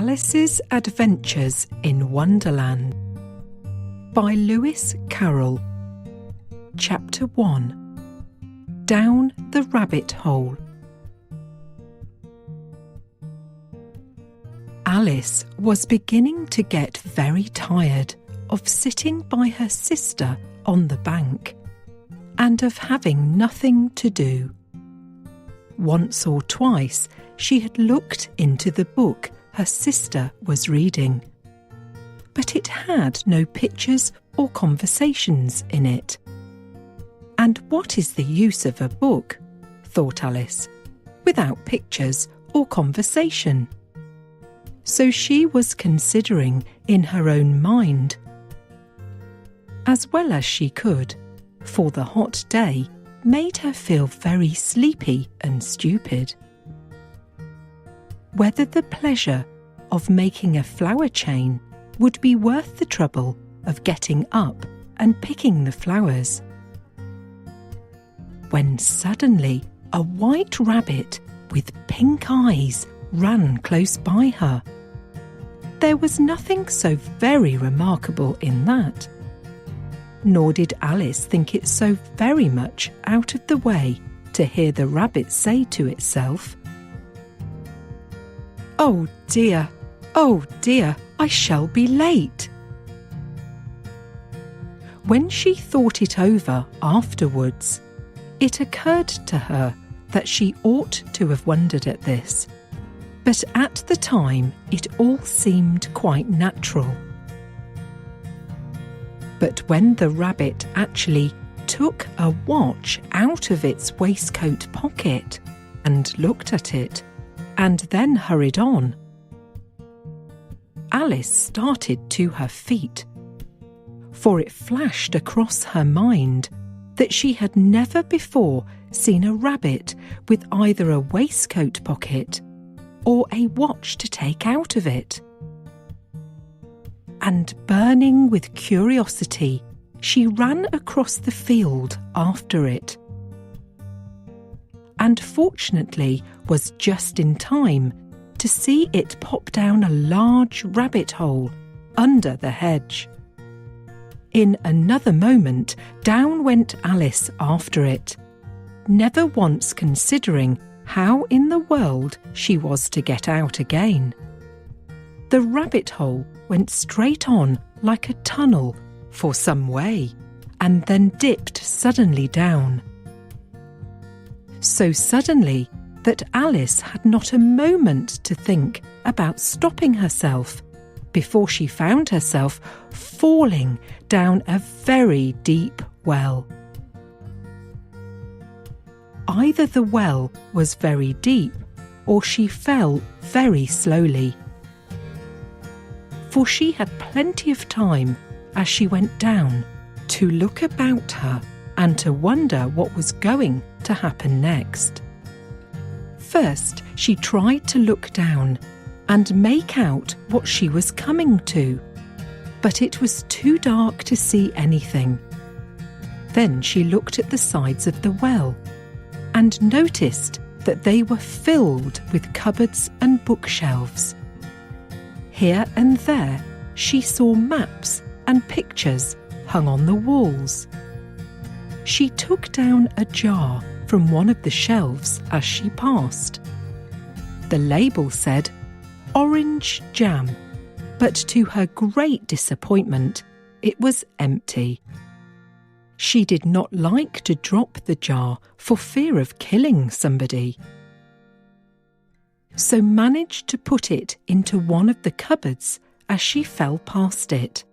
Alice's Adventures in Wonderland by Lewis Carroll. Chapter 1. Down the Rabbit Hole. Alice was beginning to get very tired of sitting by her sister on the bank and of having nothing to do. Once or twice she had looked into the book her sister was reading, but it had no pictures or conversations in it. And what is the use of a book, thought Alice, without pictures or conversation? So she was considering in her own mind, as well as she could, for the hot day made her feel very sleepy and stupid, whether the pleasure of making a flower chain would be worth the trouble of getting up and picking the flowers. When suddenly a white rabbit with pink eyes ran close by her. There was nothing so very remarkable in that, nor did Alice think it so very much out of the way to hear the rabbit say to itself, "Oh dear, I shall be late." When she thought it over afterwards, it occurred to her that she ought to have wondered at this, but at the time it all seemed quite natural. But when the rabbit actually took a watch out of its waistcoat pocket and looked at it, and then hurried on, Alice started to her feet, for it flashed across her mind that she had never before seen a rabbit with either a waistcoat pocket or a watch to take out of it. And burning with curiosity, she ran across the field after it, and fortunately was just in time to see it pop down a large rabbit hole under the hedge. In another moment, down went Alice after it, never once considering how in the world she was to get out again. The rabbit hole went straight on like a tunnel for some way, and then dipped suddenly down. So suddenly that Alice had not a moment to think about stopping herself before she found herself falling down a very deep well. Either the well was very deep or she fell very slowly, for she had plenty of time as she went down to look about her and to wonder what was going to happen next. First, she tried to look down and make out what she was coming to, but it was too dark to see anything. Then she looked at the sides of the well and noticed that they were filled with cupboards and bookshelves. Here and there she saw maps and pictures hung on the walls. She took down a jar from one of the shelves as she passed. The label said orange jam, but to her great disappointment, it was empty. She did not like to drop the jar for fear of killing somebody, so managed to put it into one of the cupboards as she fell past it.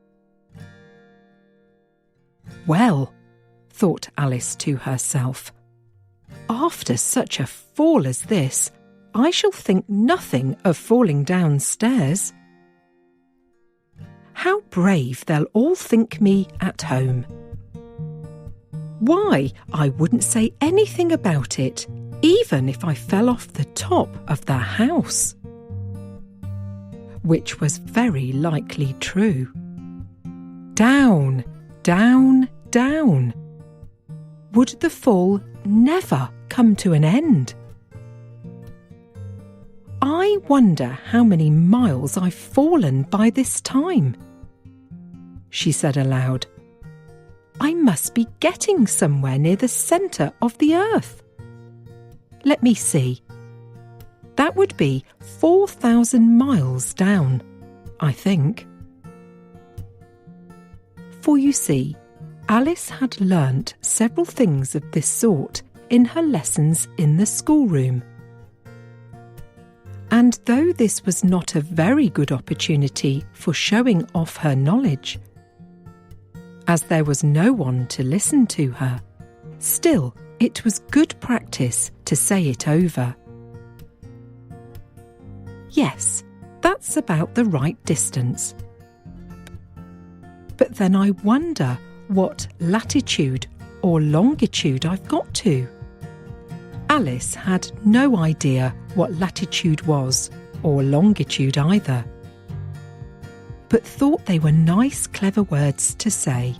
Well, thought Alice to herself, after such a fall as this, I shall think nothing of falling downstairs. How brave they'll all think me at home. Why, I wouldn't say anything about it, even if I fell off the top of the house. Which was very likely true. Down, down, down. Would the fall never come to an end? I wonder how many miles I've fallen by this time, she said aloud. I must be getting somewhere near the centre of the earth. Let me see. That would be 4,000 miles down, I think. For you see, Alice had learnt several things of this sort in her lessons in the schoolroom. And though this was not a very good opportunity for showing off her knowledge, as there was no one to listen to her, still it was good practice to say it over. Yes, that's about the right distance. But then I wonder what latitude or longitude I've got to. Alice had no idea what latitude was, or longitude either, but thought they were nice, clever words to say.